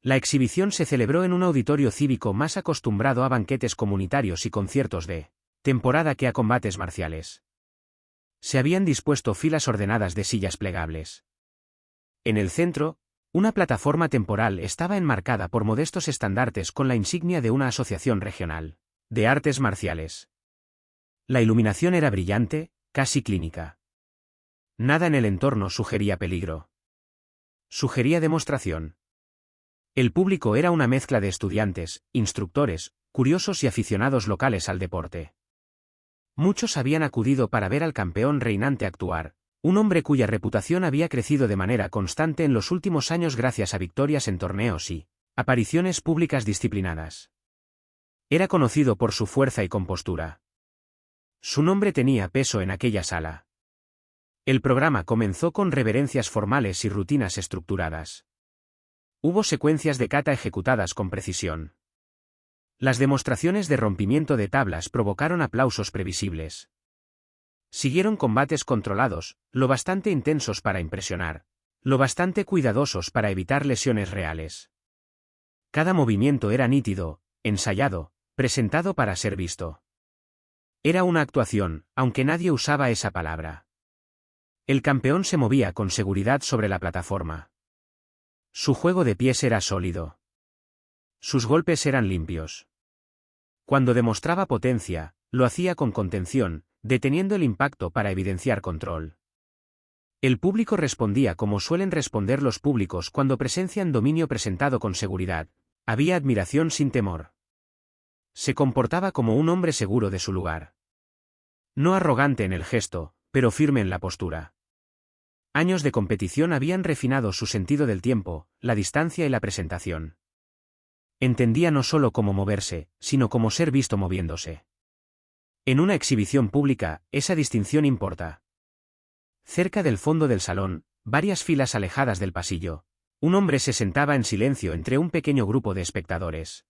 La exhibición se celebró en un auditorio cívico más acostumbrado a banquetes comunitarios y conciertos de temporada que a combates marciales. Se habían dispuesto filas ordenadas de sillas plegables. En el centro, una plataforma temporal estaba enmarcada por modestos estandartes con la insignia de una asociación regional de artes marciales. La iluminación era brillante, casi clínica. Nada en el entorno sugería peligro. Sugería demostración. El público era una mezcla de estudiantes, instructores, curiosos y aficionados locales al deporte. Muchos habían acudido para ver al campeón reinante actuar, un hombre cuya reputación había crecido de manera constante en los últimos años gracias a victorias en torneos y apariciones públicas disciplinadas. Era conocido por su fuerza y compostura. Su nombre tenía peso en aquella sala. El programa comenzó con reverencias formales y rutinas estructuradas. Hubo secuencias de kata ejecutadas con precisión. Las demostraciones de rompimiento de tablas provocaron aplausos previsibles. Siguieron combates controlados, lo bastante intensos para impresionar, lo bastante cuidadosos para evitar lesiones reales. Cada movimiento era nítido, ensayado, presentado para ser visto. Era una actuación, aunque nadie usaba esa palabra. El campeón se movía con seguridad sobre la plataforma. Su juego de pies era sólido. Sus golpes eran limpios. Cuando demostraba potencia, lo hacía con contención, deteniendo el impacto para evidenciar control. El público respondía como suelen responder los públicos cuando presencian dominio presentado con seguridad. Había admiración sin temor. Se comportaba como un hombre seguro de su lugar. No arrogante en el gesto, pero firme en la postura. Años de competición habían refinado su sentido del tiempo, la distancia y la presentación. Entendía no solo cómo moverse, sino cómo ser visto moviéndose. En una exhibición pública, esa distinción importa. Cerca del fondo del salón, varias filas alejadas del pasillo, un hombre se sentaba en silencio entre un pequeño grupo de espectadores.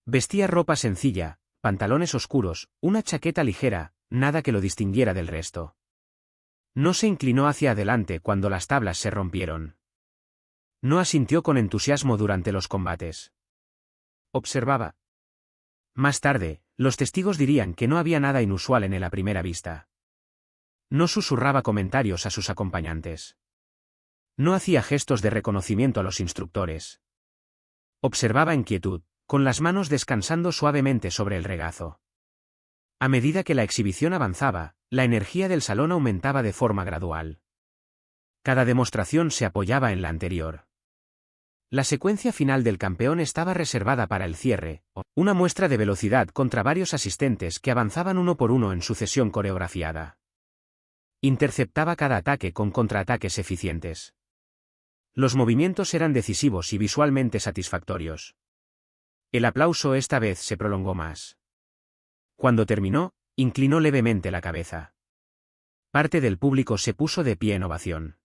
Vestía ropa sencilla, pantalones oscuros, una chaqueta ligera, nada que lo distinguiera del resto. No se inclinó hacia adelante cuando las tablas se rompieron. No asintió con entusiasmo durante los combates. Observaba. Más tarde, los testigos dirían que no había nada inusual en él a primera vista. No susurraba comentarios a sus acompañantes. No hacía gestos de reconocimiento a los instructores. Observaba en quietud, con las manos descansando suavemente sobre el regazo. A medida que la exhibición avanzaba, la energía del salón aumentaba de forma gradual. Cada demostración se apoyaba en la anterior. La secuencia final del campeón estaba reservada para el cierre, una muestra de velocidad contra varios asistentes que avanzaban uno por uno en sucesión coreografiada. Interceptaba cada ataque con contraataques eficientes. Los movimientos eran decisivos y visualmente satisfactorios. El aplauso esta vez se prolongó más. Cuando terminó, inclinó levemente la cabeza. Parte del público se puso de pie en ovación.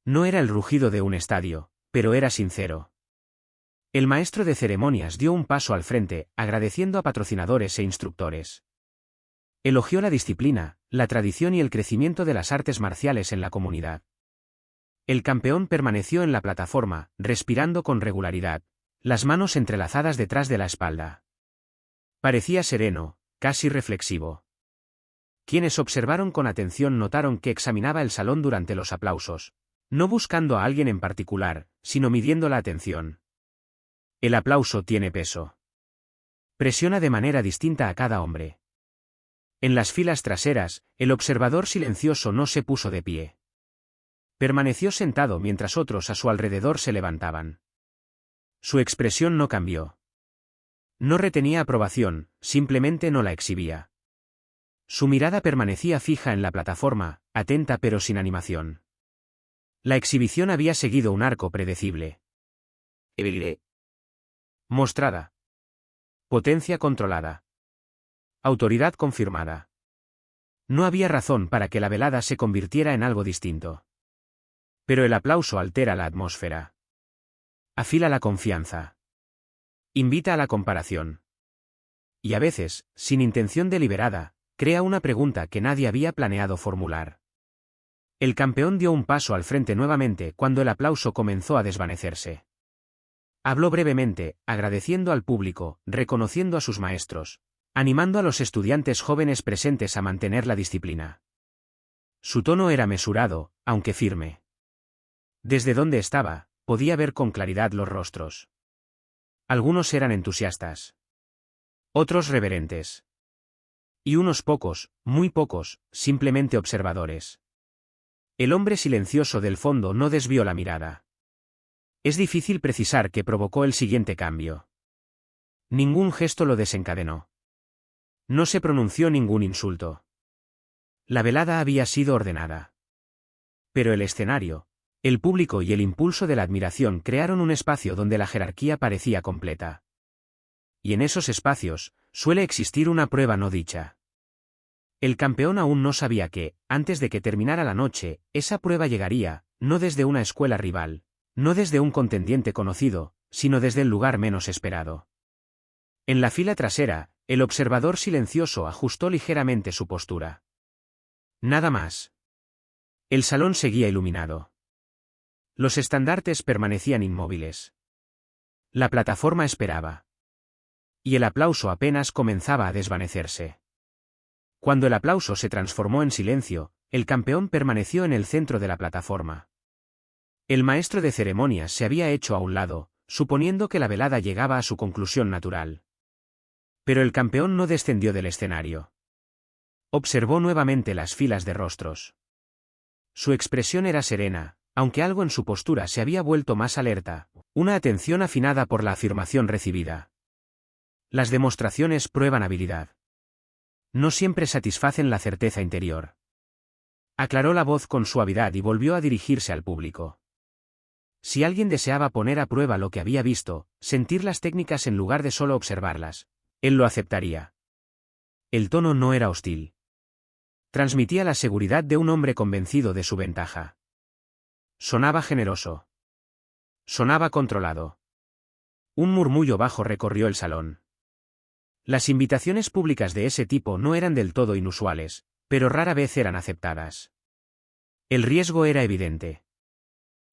No era el rugido de un estadio, pero era sincero. El maestro de ceremonias dio un paso al frente, agradeciendo a patrocinadores e instructores. Elogió la disciplina, la tradición y el crecimiento de las artes marciales en la comunidad. El campeón permaneció en la plataforma, respirando con regularidad, las manos entrelazadas detrás de la espalda. Parecía sereno, casi reflexivo. Quienes observaron con atención notaron que examinaba el salón durante los aplausos, no buscando a alguien en particular, sino midiendo la atención. El aplauso tiene peso. Presiona de manera distinta a cada hombre. En las filas traseras, el observador silencioso no se puso de pie. Permaneció sentado mientras otros a su alrededor se levantaban. Su expresión no cambió. No retenía aprobación, simplemente no la exhibía. Su mirada permanecía fija en la plataforma, atenta pero sin animación. La exhibición había seguido un arco predecible. Mostrada. Potencia controlada. Autoridad confirmada. No había razón para que la velada se convirtiera en algo distinto. Pero el aplauso altera la atmósfera. Afila la confianza. Invita a la comparación. Y a veces, sin intención deliberada, crea una pregunta que nadie había planeado formular. El campeón dio un paso al frente nuevamente cuando el aplauso comenzó a desvanecerse. Habló brevemente, agradeciendo al público, reconociendo a sus maestros, animando a los estudiantes jóvenes presentes a mantener la disciplina. Su tono era mesurado, aunque firme. Desde donde estaba, podía ver con claridad los rostros. Algunos eran entusiastas. Otros reverentes. Y unos pocos, muy pocos, simplemente observadores. El hombre silencioso del fondo no desvió la mirada. Es difícil precisar qué provocó el siguiente cambio. Ningún gesto lo desencadenó. No se pronunció ningún insulto. La velada había sido ordenada. Pero el escenario, el público y el impulso de la admiración crearon un espacio donde la jerarquía parecía completa. Y en esos espacios, suele existir una prueba no dicha. El campeón aún no sabía que, antes de que terminara la noche, esa prueba llegaría, no desde una escuela rival, no desde un contendiente conocido, sino desde el lugar menos esperado. En la fila trasera, el observador silencioso ajustó ligeramente su postura. Nada más. El salón seguía iluminado. Los estandartes permanecían inmóviles. La plataforma esperaba. Y el aplauso apenas comenzaba a desvanecerse. Cuando el aplauso se transformó en silencio, el campeón permaneció en el centro de la plataforma. El maestro de ceremonias se había hecho a un lado, suponiendo que la velada llegaba a su conclusión natural. Pero el campeón no descendió del escenario. Observó nuevamente las filas de rostros. Su expresión era serena, aunque algo en su postura se había vuelto más alerta, una atención afinada por la afirmación recibida. Las demostraciones prueban habilidad. No siempre satisfacen la certeza interior. Aclaró la voz con suavidad y volvió a dirigirse al público. Si alguien deseaba poner a prueba lo que había visto, sentir las técnicas en lugar de solo observarlas, él lo aceptaría. El tono no era hostil. Transmitía la seguridad de un hombre convencido de su ventaja. Sonaba generoso. Sonaba controlado. Un murmullo bajo recorrió el salón. Las invitaciones públicas de ese tipo no eran del todo inusuales, pero rara vez eran aceptadas. El riesgo era evidente.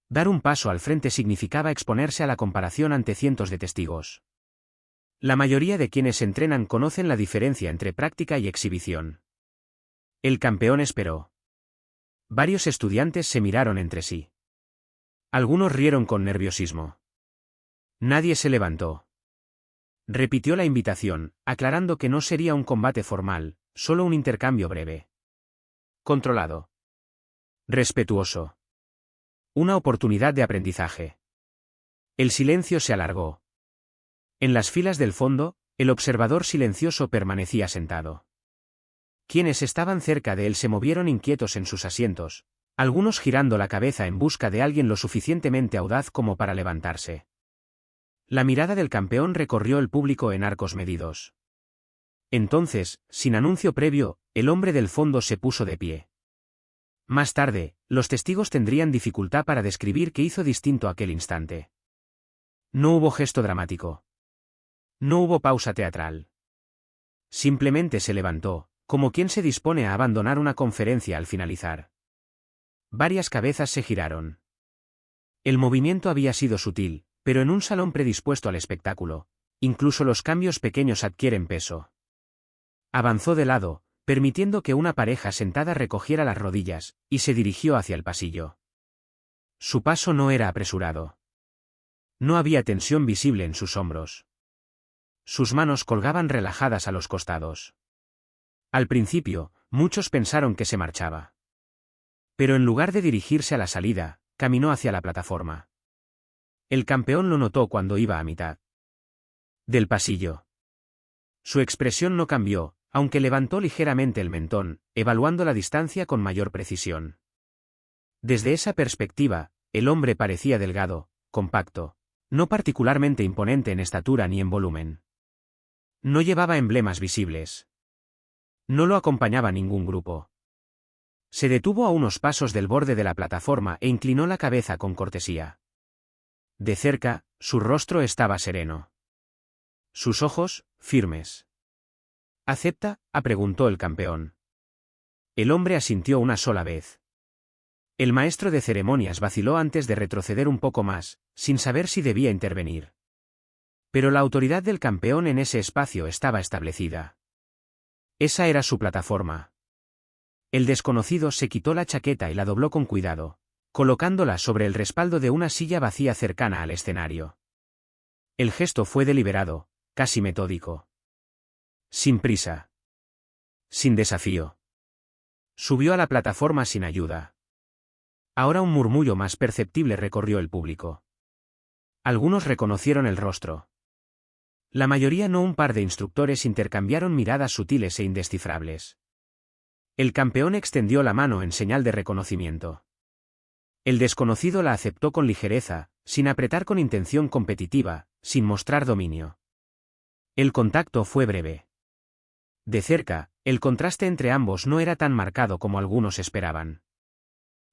Dar un paso al frente significaba exponerse a la comparación ante cientos de testigos. La mayoría de quienes entrenan conocen la diferencia entre práctica y exhibición. El campeón esperó. Varios estudiantes se miraron entre sí. Algunos rieron con nerviosismo. Nadie se levantó. Repitió la invitación, aclarando que no sería un combate formal, solo un intercambio breve. Controlado. Respetuoso. Una oportunidad de aprendizaje. El silencio se alargó. En las filas del fondo, el observador silencioso permanecía sentado. Quienes estaban cerca de él se movieron inquietos en sus asientos, algunos girando la cabeza en busca de alguien lo suficientemente audaz como para levantarse. La mirada del campeón recorrió el público en arcos medidos. Entonces, sin anuncio previo, el hombre del fondo se puso de pie. Más tarde, los testigos tendrían dificultad para describir qué hizo distinto aquel instante. No hubo gesto dramático. No hubo pausa teatral. Simplemente se levantó, como quien se dispone a abandonar una conferencia al finalizar. Varias cabezas se giraron. El movimiento había sido sutil, pero en un salón predispuesto al espectáculo, incluso los cambios pequeños adquieren peso. Avanzó de lado, permitiendo que una pareja sentada recogiera las rodillas, y se dirigió hacia el pasillo. Su paso no era apresurado. No había tensión visible en sus hombros. Sus manos colgaban relajadas a los costados. Al principio, muchos pensaron que se marchaba. Pero en lugar de dirigirse a la salida, caminó hacia la plataforma. El campeón lo notó cuando iba a mitad del pasillo. Su expresión no cambió, aunque levantó ligeramente el mentón, evaluando la distancia con mayor precisión. Desde esa perspectiva, el hombre parecía delgado, compacto, no particularmente imponente en estatura ni en volumen. No llevaba emblemas visibles. No lo acompañaba ningún grupo. Se detuvo a unos pasos del borde de la plataforma e inclinó la cabeza con cortesía. De cerca, su rostro estaba sereno. Sus ojos, firmes. ¿Acepta?, preguntó el campeón. El hombre asintió una sola vez. El maestro de ceremonias vaciló antes de retroceder un poco más, sin saber si debía intervenir. Pero la autoridad del campeón en ese espacio estaba establecida. Esa era su plataforma. El desconocido se quitó la chaqueta y la dobló con cuidado, colocándola sobre el respaldo de una silla vacía cercana al escenario. El gesto fue deliberado, casi metódico. Sin prisa. Sin desafío. Subió a la plataforma sin ayuda. Ahora un murmullo más perceptible recorrió el público. Algunos reconocieron el rostro. La mayoría no. Un par de instructores intercambiaron miradas sutiles e indescifrables. El campeón extendió la mano en señal de reconocimiento. El desconocido la aceptó con ligereza, sin apretar con intención competitiva, sin mostrar dominio. El contacto fue breve. De cerca, el contraste entre ambos no era tan marcado como algunos esperaban.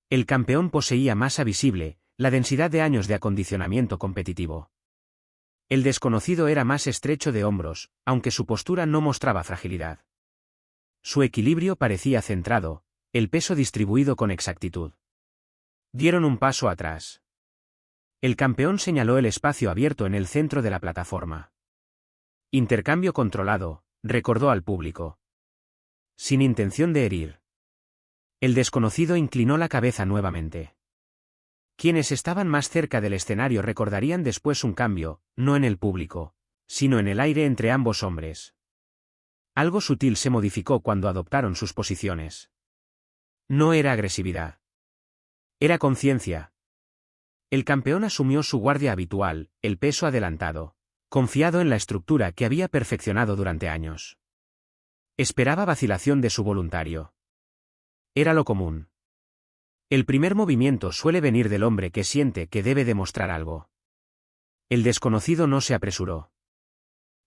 El campeón poseía masa visible, la densidad de años de acondicionamiento competitivo. El desconocido era más estrecho de hombros, aunque su postura no mostraba fragilidad. Su equilibrio parecía centrado, el peso distribuido con exactitud. Dieron un paso atrás. El campeón señaló el espacio abierto en el centro de la plataforma. Intercambio controlado, recordó al público. Sin intención de herir. El desconocido inclinó la cabeza nuevamente. Quienes estaban más cerca del escenario recordarían después un cambio, no en el público, sino en el aire entre ambos hombres. Algo sutil se modificó cuando adoptaron sus posiciones. No era agresividad. Era conciencia. El campeón asumió su guardia habitual, el peso adelantado, confiado en la estructura que había perfeccionado durante años. Esperaba vacilación de su voluntario. Era lo común. El primer movimiento suele venir del hombre que siente que debe demostrar algo. El desconocido no se apresuró.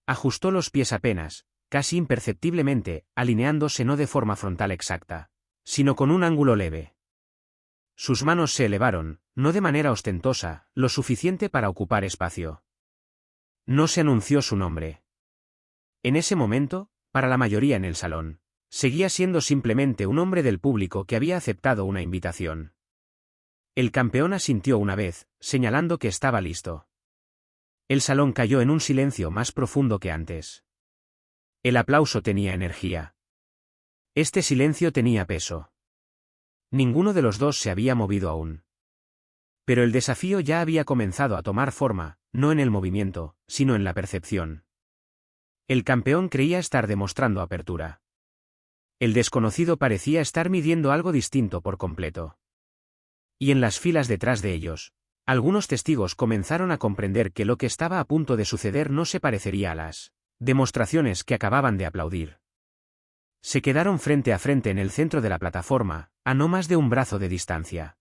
Ajustó los pies apenas, casi imperceptiblemente, alineándose no de forma frontal exacta, sino con un ángulo leve. Sus manos se elevaron, no de manera ostentosa, lo suficiente para ocupar espacio. No se anunció su nombre. En ese momento, para la mayoría en el salón, seguía siendo simplemente un hombre del público que había aceptado una invitación. El campeón asintió una vez, señalando que estaba listo. El salón cayó en un silencio más profundo que antes. El aplauso tenía energía. Este silencio tenía peso. Ninguno de los dos se había movido aún. Pero el desafío ya había comenzado a tomar forma, no en el movimiento, sino en la percepción. El campeón creía estar demostrando apertura. El desconocido parecía estar midiendo algo distinto por completo. Y en las filas detrás de ellos, algunos testigos comenzaron a comprender que lo que estaba a punto de suceder no se parecería a las demostraciones que acababan de aplaudir. Se quedaron frente a frente en el centro de la plataforma, a no más de un brazo de distancia.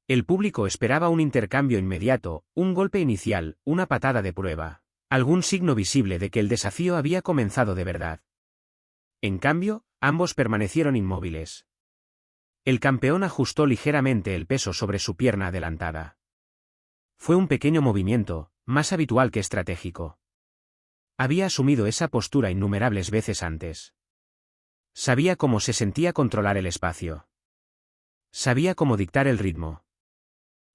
El público esperaba un intercambio inmediato, un golpe inicial, una patada de prueba, algún signo visible de que el desafío había comenzado de verdad. En cambio, ambos permanecieron inmóviles. El campeón ajustó ligeramente el peso sobre su pierna adelantada. Fue un pequeño movimiento, más habitual que estratégico. Había asumido esa postura innumerables veces antes. Sabía cómo se sentía controlar el espacio. Sabía cómo dictar el ritmo.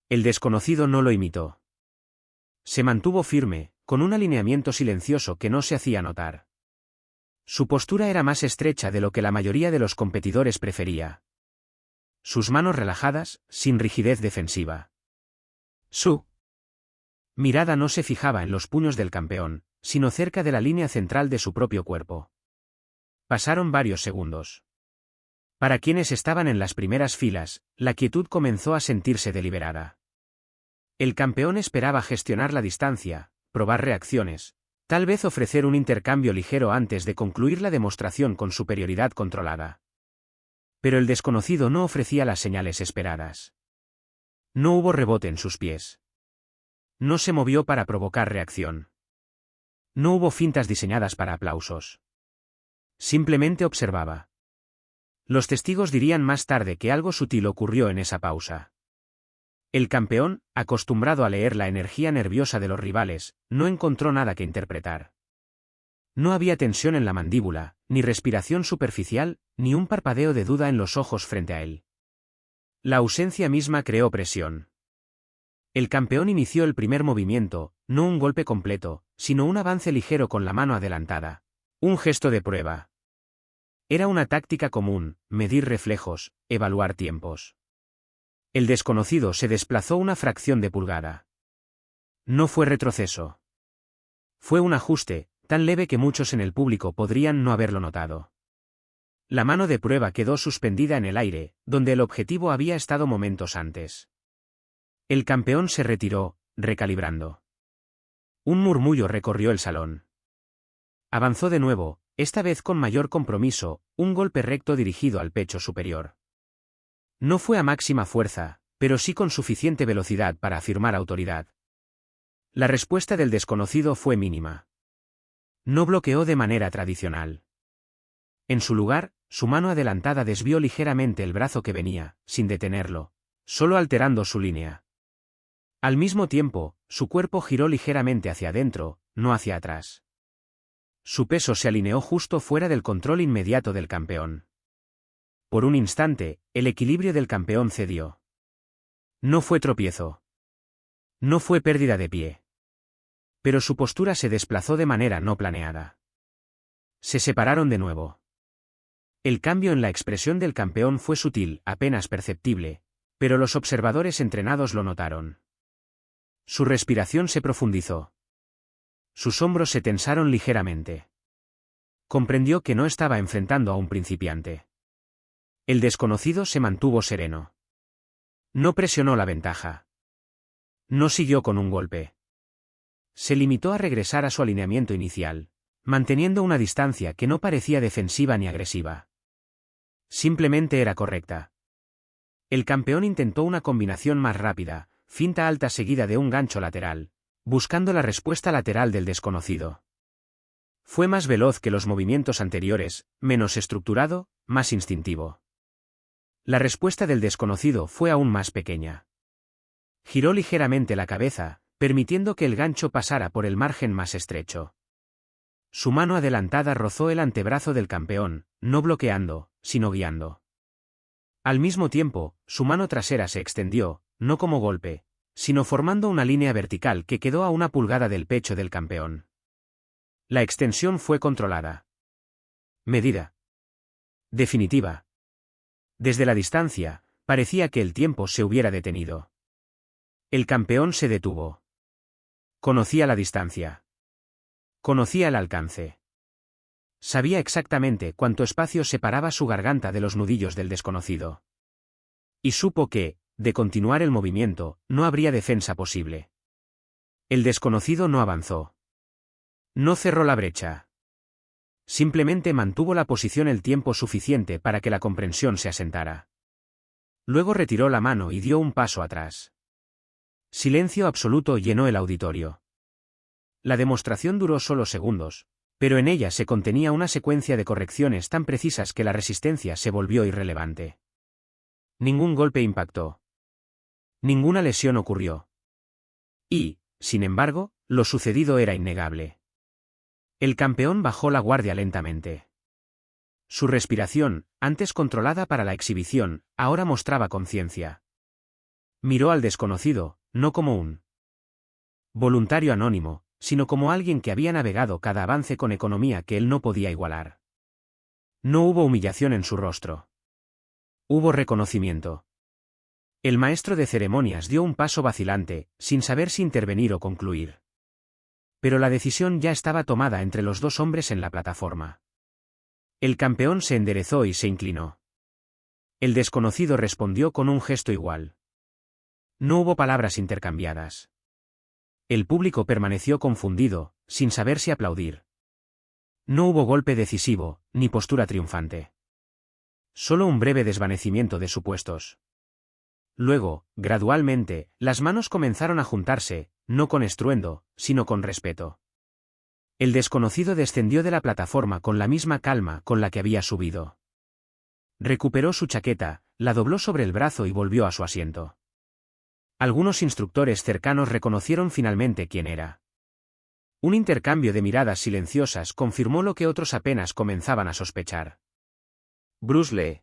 El desconocido no lo imitó. Se mantuvo firme, con un alineamiento silencioso que no se hacía notar. Su postura era más estrecha de lo que la mayoría de los competidores prefería. Sus manos relajadas, sin rigidez defensiva. Su mirada no se fijaba en los puños del campeón, sino cerca de la línea central de su propio cuerpo. Pasaron varios segundos. Para quienes estaban en las primeras filas, la quietud comenzó a sentirse deliberada. El campeón esperaba gestionar la distancia, probar reacciones, tal vez ofrecer un intercambio ligero antes de concluir la demostración con superioridad controlada. Pero el desconocido no ofrecía las señales esperadas. No hubo rebote en sus pies. No se movió para provocar reacción. No hubo fintas diseñadas para aplausos. Simplemente observaba. Los testigos dirían más tarde que algo sutil ocurrió en esa pausa. El campeón, acostumbrado a leer la energía nerviosa de los rivales, no encontró nada que interpretar. No había tensión en la mandíbula, ni respiración superficial, ni un parpadeo de duda en los ojos frente a él. La ausencia misma creó presión. El campeón inició el primer movimiento, No un golpe completo, sino un avance ligero con la mano adelantada. Un gesto de prueba. Era una táctica común, medir reflejos, evaluar tiempos. El desconocido se desplazó una fracción de pulgada. No fue retroceso. Fue un ajuste, tan leve que muchos en el público podrían no haberlo notado. La mano de prueba quedó suspendida en el aire, donde el objetivo había estado momentos antes. El campeón se retiró, recalibrando. Un murmullo recorrió el salón. Avanzó de nuevo, esta vez con mayor compromiso, un golpe recto dirigido al pecho superior. No fue a máxima fuerza, pero sí con suficiente velocidad para afirmar autoridad. La respuesta del desconocido fue mínima. No bloqueó de manera tradicional. En su lugar, su mano adelantada desvió ligeramente el brazo que venía, sin detenerlo, solo alterando su línea. Al mismo tiempo, su cuerpo giró ligeramente hacia adentro, no hacia atrás. Su peso se alineó justo fuera del control inmediato del campeón. Por un instante, el equilibrio del campeón cedió. No fue tropiezo. No fue pérdida de pie. Pero su postura se desplazó de manera no planeada. Se separaron de nuevo. El cambio en la expresión del campeón fue sutil, apenas perceptible, pero los observadores entrenados lo notaron. Su respiración se profundizó. Sus hombros se tensaron ligeramente. Comprendió que no estaba enfrentando a un principiante. El desconocido se mantuvo sereno. No presionó la ventaja. No siguió con un golpe. Se limitó a regresar a su alineamiento inicial, manteniendo una distancia que no parecía defensiva ni agresiva. Simplemente era correcta. El campeón intentó una combinación más rápida, finta alta seguida de un gancho lateral, buscando la respuesta lateral del desconocido. Fue más veloz que los movimientos anteriores, menos estructurado, más instintivo. La respuesta del desconocido fue aún más pequeña. Giró ligeramente la cabeza, permitiendo que el gancho pasara por el margen más estrecho. Su mano adelantada rozó el antebrazo del campeón, no bloqueando, sino guiando. Al mismo tiempo, su mano trasera se extendió, no como golpe, sino formando una línea vertical que quedó a 1 pulgada del pecho del campeón. La extensión fue controlada. Medida. Definitiva. Desde la distancia, parecía que el tiempo se hubiera detenido. El campeón se detuvo. Conocía la distancia. Conocía el alcance. Sabía exactamente cuánto espacio separaba su garganta de los nudillos del desconocido. Y supo que, de continuar el movimiento, no habría defensa posible. El desconocido no avanzó. No cerró la brecha. Simplemente mantuvo la posición el tiempo suficiente para que la comprensión se asentara. Luego retiró la mano y dio un paso atrás. Silencio absoluto llenó el auditorio. La demostración duró solo segundos, pero en ella se contenía una secuencia de correcciones tan precisas que la resistencia se volvió irrelevante. Ningún golpe impactó. Ninguna lesión ocurrió. Y, sin embargo, lo sucedido era innegable. El campeón bajó la guardia lentamente. Su respiración, antes controlada para la exhibición, ahora mostraba conciencia. Miró al desconocido, no como un voluntario anónimo, sino como alguien que había navegado cada avance con economía que él no podía igualar. No hubo humillación en su rostro. Hubo reconocimiento. El maestro de ceremonias dio un paso vacilante, sin saber si intervenir o concluir. Pero la decisión ya estaba tomada entre los dos hombres en la plataforma. El campeón se enderezó y se inclinó. El desconocido respondió con un gesto igual. No hubo palabras intercambiadas. El público permaneció confundido, sin saber si aplaudir. No hubo golpe decisivo, ni postura triunfante. Solo un breve desvanecimiento de supuestos. Luego, gradualmente, las manos comenzaron a juntarse, no con estruendo, sino con respeto. El desconocido descendió de la plataforma con la misma calma con la que había subido. Recuperó su chaqueta, la dobló sobre el brazo y volvió a su asiento. Algunos instructores cercanos reconocieron finalmente quién era. Un intercambio de miradas silenciosas confirmó lo que otros apenas comenzaban a sospechar. Bruce Lee.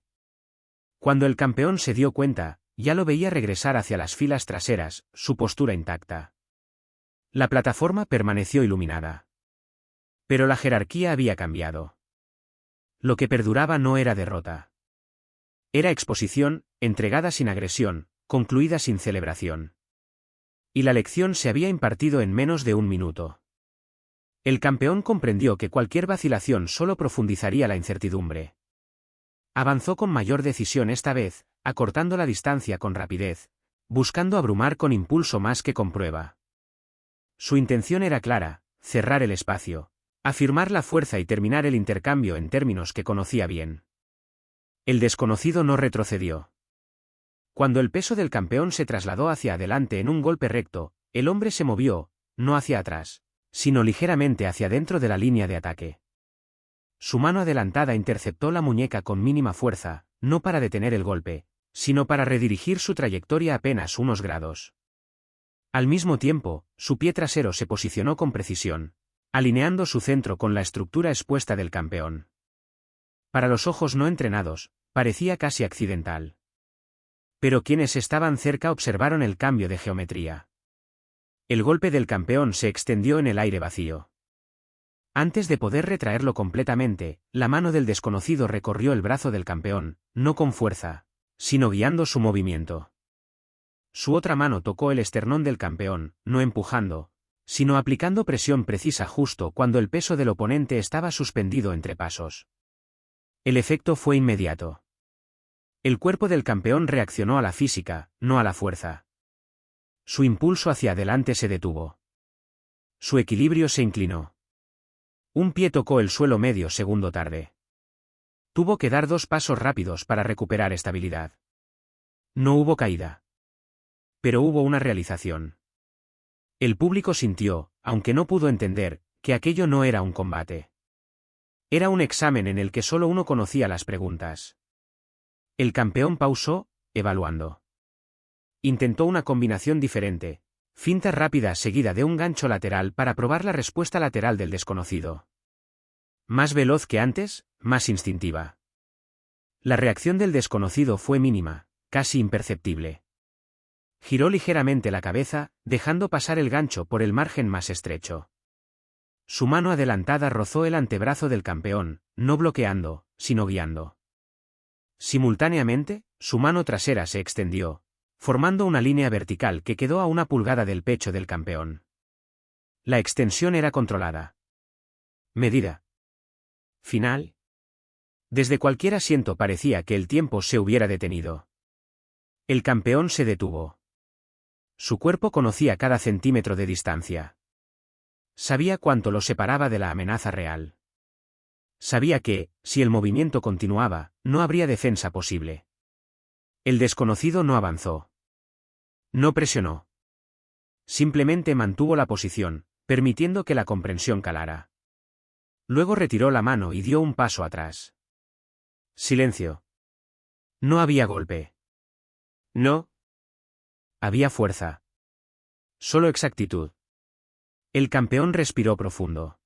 Cuando el campeón se dio cuenta, ya lo veía regresar hacia las filas traseras, su postura intacta. La plataforma permaneció iluminada. Pero la jerarquía había cambiado. Lo que perduraba no era derrota. Era exposición, entregada sin agresión, concluida sin celebración. Y la lección se había impartido en menos de un minuto. El campeón comprendió que cualquier vacilación solo profundizaría la incertidumbre. Avanzó con mayor decisión esta vez, acortando la distancia con rapidez, buscando abrumar con impulso más que con prueba. Su intención era clara: cerrar el espacio, afirmar la fuerza y terminar el intercambio en términos que conocía bien. El desconocido no retrocedió. Cuando el peso del campeón se trasladó hacia adelante en un golpe recto, el hombre se movió, no hacia atrás, sino ligeramente hacia dentro de la línea de ataque. Su mano adelantada interceptó la muñeca con mínima fuerza, no para detener el golpe, sino para redirigir su trayectoria apenas unos grados. Al mismo tiempo, su pie trasero se posicionó con precisión, alineando su centro con la estructura expuesta del campeón. Para los ojos no entrenados, parecía casi accidental. Pero quienes estaban cerca observaron el cambio de geometría. El golpe del campeón se extendió en el aire vacío. Antes de poder retraerlo completamente, la mano del desconocido recorrió el brazo del campeón, no con fuerza, sino guiando su movimiento. Su otra mano tocó el esternón del campeón, no empujando, sino aplicando presión precisa justo cuando el peso del oponente estaba suspendido entre pasos. El efecto fue inmediato. El cuerpo del campeón reaccionó a la física, no a la fuerza. Su impulso hacia adelante se detuvo. Su equilibrio se inclinó. Un pie tocó el suelo medio segundo tarde. Tuvo que dar 2 pasos rápidos para recuperar estabilidad. No hubo caída. Pero hubo una realización. El público sintió, aunque no pudo entender, que aquello no era un combate. Era un examen en el que solo uno conocía las preguntas. El campeón pausó, evaluando. Intentó una combinación diferente, finta rápida seguida de un gancho lateral para probar la respuesta lateral del desconocido. Más veloz que antes, más instintiva. La reacción del desconocido fue mínima, casi imperceptible. Giró ligeramente la cabeza, dejando pasar el gancho por el margen más estrecho. Su mano adelantada rozó el antebrazo del campeón, no bloqueando, sino guiando. Simultáneamente, su mano trasera se extendió, formando una línea vertical que quedó a 1 pulgada del pecho del campeón. La extensión era controlada. Medida. Final. Desde cualquier asiento parecía que el tiempo se hubiera detenido. El campeón se detuvo. Su cuerpo conocía cada centímetro de distancia. Sabía cuánto lo separaba de la amenaza real. Sabía que, si el movimiento continuaba, no habría defensa posible. El desconocido no avanzó. No presionó. Simplemente mantuvo la posición, permitiendo que la comprensión calara. Luego retiró la mano y dio un paso atrás. Silencio. No había golpe. No. Había fuerza. Solo exactitud. El campeón respiró profundo.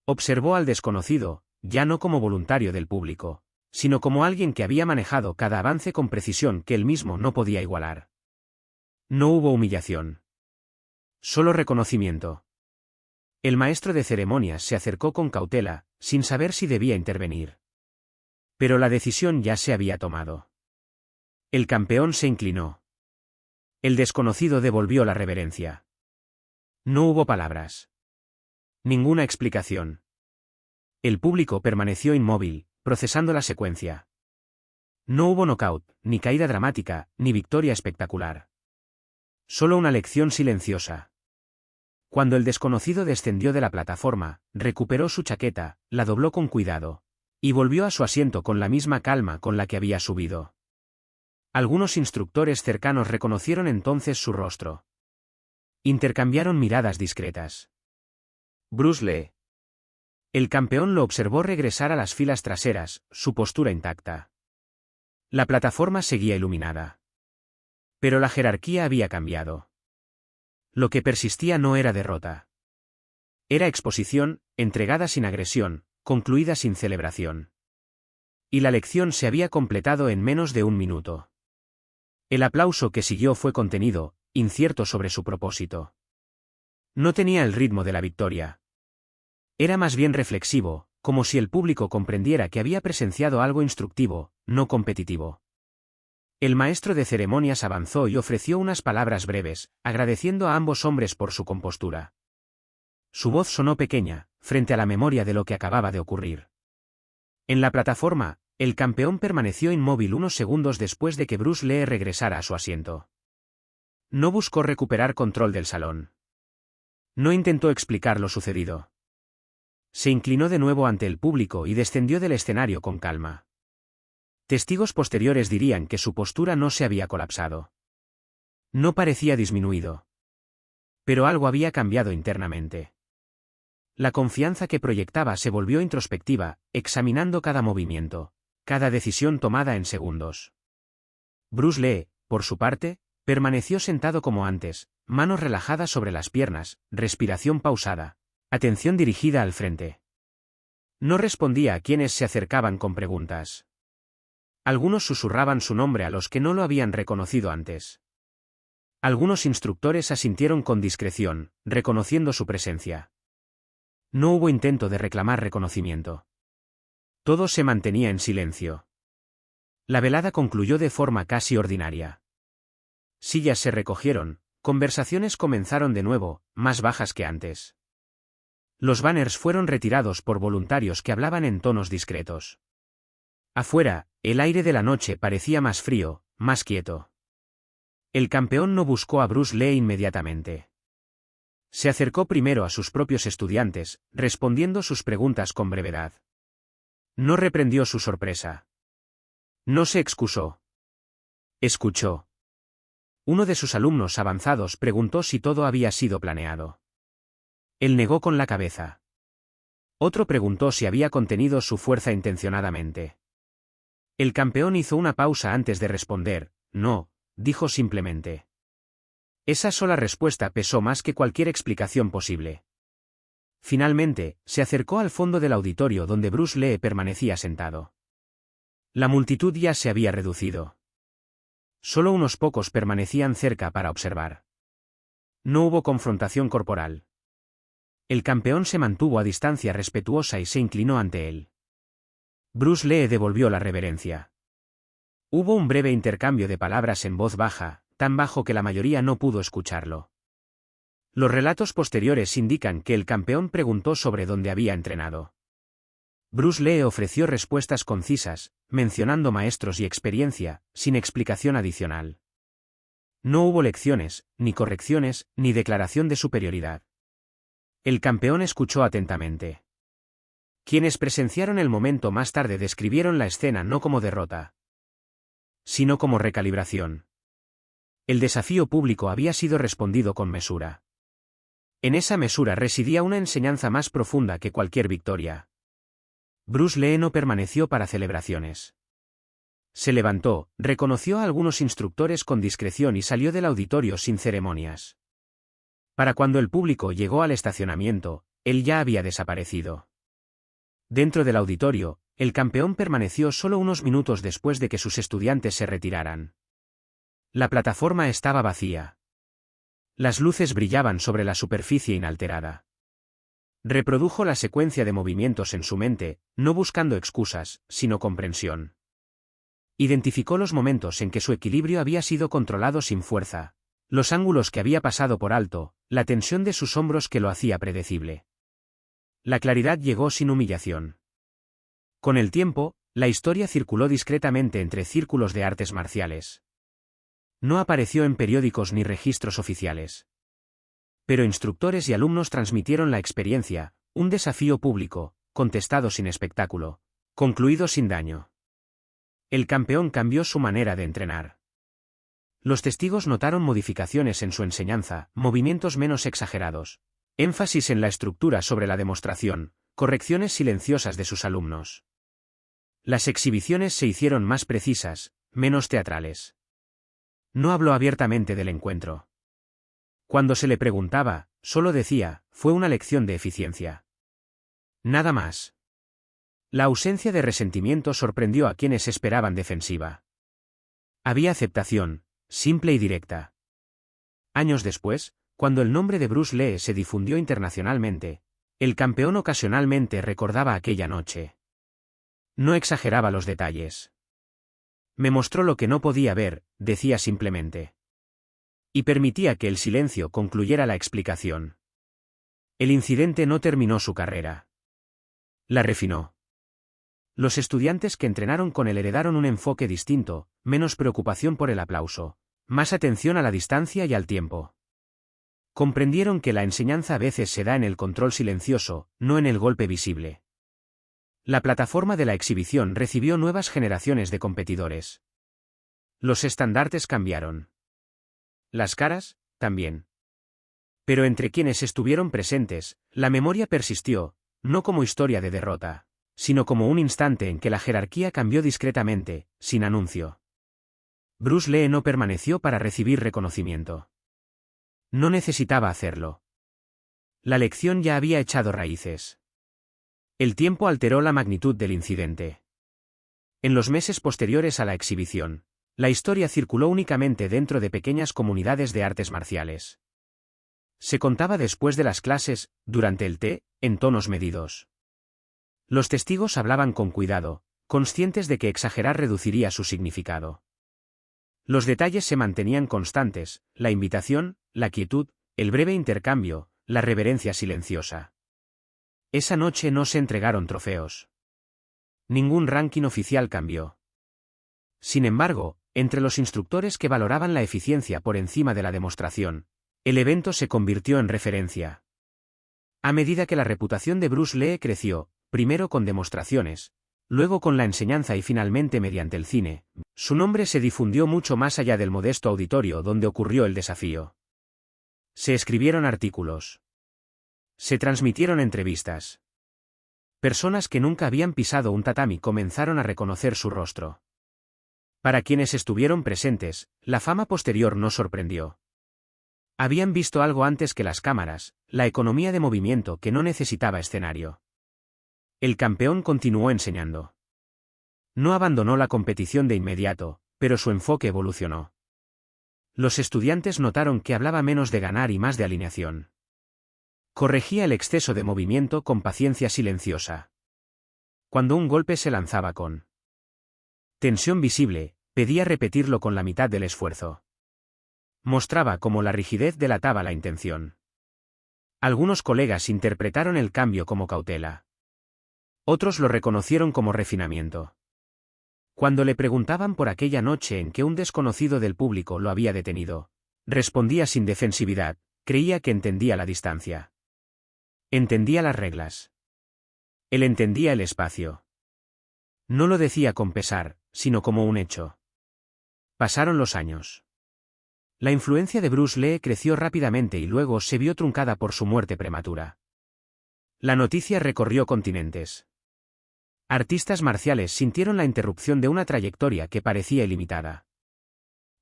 Observó al desconocido, ya no como voluntario del público, sino como alguien que había manejado cada avance con precisión que él mismo no podía igualar. No hubo humillación. Solo reconocimiento. El maestro de ceremonias se acercó con cautela, sin saber si debía intervenir. Pero la decisión ya se había tomado. El campeón se inclinó. El desconocido devolvió la reverencia. No hubo palabras. Ninguna explicación. El público permaneció inmóvil, procesando la secuencia. No hubo nocaut, ni caída dramática, ni victoria espectacular. Solo una lección silenciosa. Cuando el desconocido descendió de la plataforma, recuperó su chaqueta, la dobló con cuidado, y volvió a su asiento con la misma calma con la que había subido. Algunos instructores cercanos reconocieron entonces su rostro. Intercambiaron miradas discretas. Bruce Lee. El campeón lo observó regresar a las filas traseras, su postura intacta. La plataforma seguía iluminada. Pero la jerarquía había cambiado. Lo que persistía no era derrota. Era exposición, entregada sin agresión, concluida sin celebración. Y la lección se había completado en menos de un minuto. El aplauso que siguió fue contenido, incierto sobre su propósito. No tenía el ritmo de la victoria. Era más bien reflexivo, como si el público comprendiera que había presenciado algo instructivo, no competitivo. El maestro de ceremonias avanzó y ofreció unas palabras breves, agradeciendo a ambos hombres por su compostura. Su voz sonó pequeña, frente a la memoria de lo que acababa de ocurrir. En la plataforma, el campeón permaneció inmóvil unos segundos después de que Bruce Lee regresara a su asiento. No buscó recuperar control del salón. No intentó explicar lo sucedido. Se inclinó de nuevo ante el público y descendió del escenario con calma. Testigos posteriores dirían que su postura no se había colapsado. No parecía disminuido. Pero algo había cambiado internamente. La confianza que proyectaba se volvió introspectiva, examinando cada movimiento, cada decisión tomada en segundos. Bruce Lee, por su parte, permaneció sentado como antes, manos relajadas sobre las piernas, respiración pausada, atención dirigida al frente. No respondía a quienes se acercaban con preguntas. Algunos susurraban su nombre a los que no lo habían reconocido antes. Algunos instructores asintieron con discreción, reconociendo su presencia. No hubo intento de reclamar reconocimiento. Todo se mantenía en silencio. La velada concluyó de forma casi ordinaria. Sillas se recogieron, conversaciones comenzaron de nuevo, más bajas que antes. Los banners fueron retirados por voluntarios que hablaban en tonos discretos. Afuera, el aire de la noche parecía más frío, más quieto. El campeón no buscó a Bruce Lee inmediatamente. Se acercó primero a sus propios estudiantes, respondiendo sus preguntas con brevedad. No reprendió su sorpresa. No se excusó. Escuchó. Uno de sus alumnos avanzados preguntó si todo había sido planeado. Él negó con la cabeza. Otro preguntó si había contenido su fuerza intencionadamente. El campeón hizo una pausa antes de responder, no, dijo simplemente. Esa sola respuesta pesó más que cualquier explicación posible. Finalmente, se acercó al fondo del auditorio donde Bruce Lee permanecía sentado. La multitud ya se había reducido. Solo unos pocos permanecían cerca para observar. No hubo confrontación corporal. El campeón se mantuvo a distancia respetuosa y se inclinó ante él. Bruce Lee devolvió la reverencia. Hubo un breve intercambio de palabras en voz baja, tan bajo que la mayoría no pudo escucharlo. Los relatos posteriores indican que el campeón preguntó sobre dónde había entrenado. Bruce Lee ofreció respuestas concisas, mencionando maestros y experiencia, sin explicación adicional. No hubo lecciones, ni correcciones, ni declaración de superioridad. El campeón escuchó atentamente. Quienes presenciaron el momento más tarde describieron la escena no como derrota, sino como recalibración. El desafío público había sido respondido con mesura. En esa mesura residía una enseñanza más profunda que cualquier victoria. Bruce Lee no permaneció para celebraciones. Se levantó, reconoció a algunos instructores con discreción y salió del auditorio sin ceremonias. Para cuando el público llegó al estacionamiento, él ya había desaparecido. Dentro del auditorio, el campeón permaneció solo unos minutos después de que sus estudiantes se retiraran. La plataforma estaba vacía. Las luces brillaban sobre la superficie inalterada. Reprodujo la secuencia de movimientos en su mente, no buscando excusas, sino comprensión. Identificó los momentos en que su equilibrio había sido controlado sin fuerza, los ángulos que había pasado por alto, la tensión de sus hombros que lo hacía predecible. La claridad llegó sin humillación. Con el tiempo, la historia circuló discretamente entre círculos de artes marciales. No apareció en periódicos ni registros oficiales. Pero instructores y alumnos transmitieron la experiencia, un desafío público, contestado sin espectáculo, concluido sin daño. El campeón cambió su manera de entrenar. Los testigos notaron modificaciones en su enseñanza, movimientos menos exagerados, énfasis en la estructura sobre la demostración, correcciones silenciosas de sus alumnos. Las exhibiciones se hicieron más precisas, menos teatrales. No habló abiertamente del encuentro. Cuando se le preguntaba, solo decía, fue una lección de eficiencia. Nada más. La ausencia de resentimiento sorprendió a quienes esperaban defensiva. Había aceptación, simple y directa. Años después, Cuando el nombre de Bruce Lee se difundió internacionalmente, el campeón ocasionalmente recordaba aquella noche. No exageraba los detalles. Me mostró lo que no podía ver, decía simplemente. Y permitía que el silencio concluyera la explicación. El incidente no terminó su carrera. La refinó. Los estudiantes que entrenaron con él heredaron un enfoque distinto, menos preocupación por el aplauso, más atención a la distancia y al tiempo. Comprendieron que la enseñanza a veces se da en el control silencioso, no en el golpe visible. La plataforma de la exhibición recibió nuevas generaciones de competidores. Los estandartes cambiaron. Las caras, también. Pero entre quienes estuvieron presentes, la memoria persistió, no como historia de derrota, sino como un instante en que la jerarquía cambió discretamente, sin anuncio. Bruce Lee no permaneció para recibir reconocimiento. No necesitaba hacerlo. La lección ya había echado raíces. El tiempo alteró la magnitud del incidente. En los meses posteriores a la exhibición, la historia circuló únicamente dentro de pequeñas comunidades de artes marciales. Se contaba después de las clases, durante el té, en tonos medidos. Los testigos hablaban con cuidado, conscientes de que exagerar reduciría su significado. Los detalles se mantenían constantes, la invitación, la quietud, el breve intercambio, la reverencia silenciosa. Esa noche no se entregaron trofeos. Ningún ranking oficial cambió. Sin embargo, entre los instructores que valoraban la eficiencia por encima de la demostración, el evento se convirtió en referencia. A medida que la reputación de Bruce Lee creció, primero con demostraciones, luego con la enseñanza y finalmente mediante el cine, su nombre se difundió mucho más allá del modesto auditorio donde ocurrió el desafío. Se escribieron artículos. Se transmitieron entrevistas. Personas que nunca habían pisado un tatami comenzaron a reconocer su rostro. Para quienes estuvieron presentes, la fama posterior no sorprendió. Habían visto algo antes que las cámaras, la economía de movimiento que no necesitaba escenario. El campeón continuó enseñando. No abandonó la competición de inmediato, pero su enfoque evolucionó. Los estudiantes notaron que hablaba menos de ganar y más de alineación. Corregía el exceso de movimiento con paciencia silenciosa. Cuando un golpe se lanzaba con tensión visible, pedía repetirlo con la mitad del esfuerzo. Mostraba cómo la rigidez delataba la intención. Algunos colegas interpretaron el cambio como cautela. Otros lo reconocieron como refinamiento. Cuando le preguntaban por aquella noche en que un desconocido del público lo había detenido, respondía sin defensividad, creía que entendía la distancia. Entendía las reglas. Él entendía el espacio. No lo decía con pesar, sino como un hecho. Pasaron los años. La influencia de Bruce Lee creció rápidamente y luego se vio truncada por su muerte prematura. La noticia recorrió continentes. Artistas marciales sintieron la interrupción de una trayectoria que parecía ilimitada.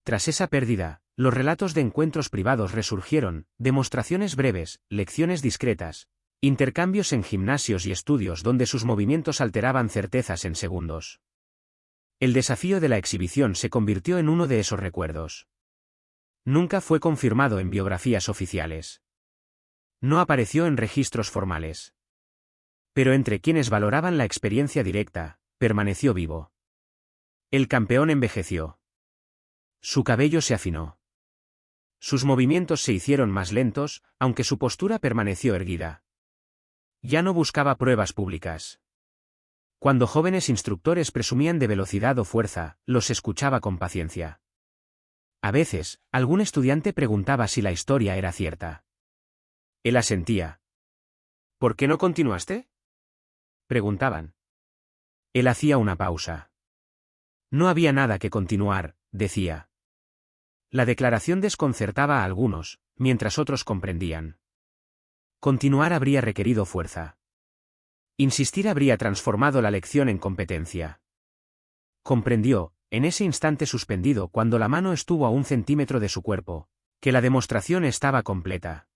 Tras esa pérdida, los relatos de encuentros privados resurgieron, demostraciones breves, lecciones discretas, intercambios en gimnasios y estudios donde sus movimientos alteraban certezas en segundos. El desafío de la exhibición se convirtió en uno de esos recuerdos. Nunca fue confirmado en biografías oficiales. No apareció en registros formales. Pero entre quienes valoraban la experiencia directa, permaneció vivo. El campeón envejeció. Su cabello se afinó. Sus movimientos se hicieron más lentos, aunque su postura permaneció erguida. Ya no buscaba pruebas públicas. Cuando jóvenes instructores presumían de velocidad o fuerza, los escuchaba con paciencia. A veces, algún estudiante preguntaba si la historia era cierta. Él asentía. ¿Por qué no continuaste?, preguntaban. Él hacía una pausa. No había nada que continuar, decía. La declaración desconcertaba a algunos, mientras otros comprendían. Continuar habría requerido fuerza. Insistir habría transformado la lección en competencia. Comprendió, en ese instante suspendido cuando la mano estuvo a 1 centímetro de su cuerpo, que la demostración estaba completa.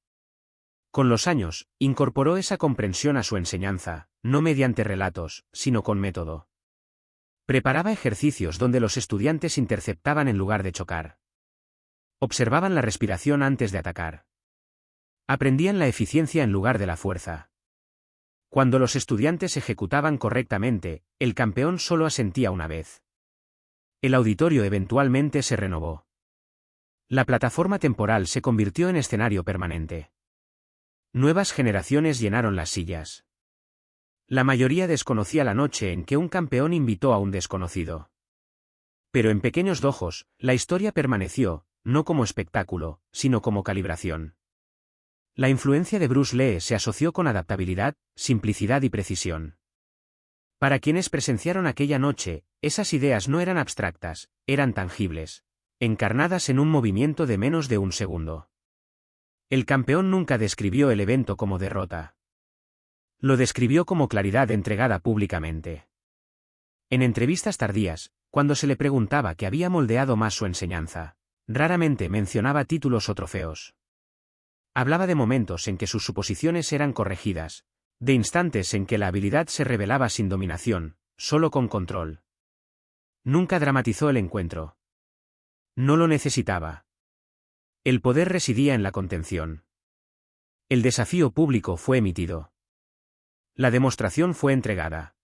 Con los años, incorporó esa comprensión a su enseñanza, no mediante relatos, sino con método. Preparaba ejercicios donde los estudiantes interceptaban en lugar de chocar. Observaban la respiración antes de atacar. Aprendían la eficiencia en lugar de la fuerza. Cuando los estudiantes ejecutaban correctamente, el campeón solo asentía una vez. El auditorio eventualmente se renovó. La plataforma temporal se convirtió en escenario permanente. Nuevas generaciones llenaron las sillas. La mayoría desconocía la noche en que un campeón invitó a un desconocido. Pero en pequeños dojos, la historia permaneció, no como espectáculo, sino como calibración. La influencia de Bruce Lee se asoció con adaptabilidad, simplicidad y precisión. Para quienes presenciaron aquella noche, esas ideas no eran abstractas, eran tangibles, encarnadas en un movimiento de menos de un segundo. El campeón nunca describió el evento como derrota. Lo describió como claridad entregada públicamente. En entrevistas tardías, cuando se le preguntaba qué había moldeado más su enseñanza, raramente mencionaba títulos o trofeos. Hablaba de momentos en que sus suposiciones eran corregidas, de instantes en que la habilidad se revelaba sin dominación, solo con control. Nunca dramatizó el encuentro. No lo necesitaba. El poder residía en la contención. El desafío público fue emitido. La demostración fue entregada.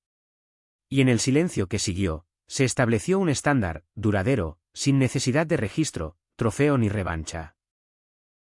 Y en el silencio que siguió, se estableció un estándar, duradero, sin necesidad de registro, trofeo ni revancha.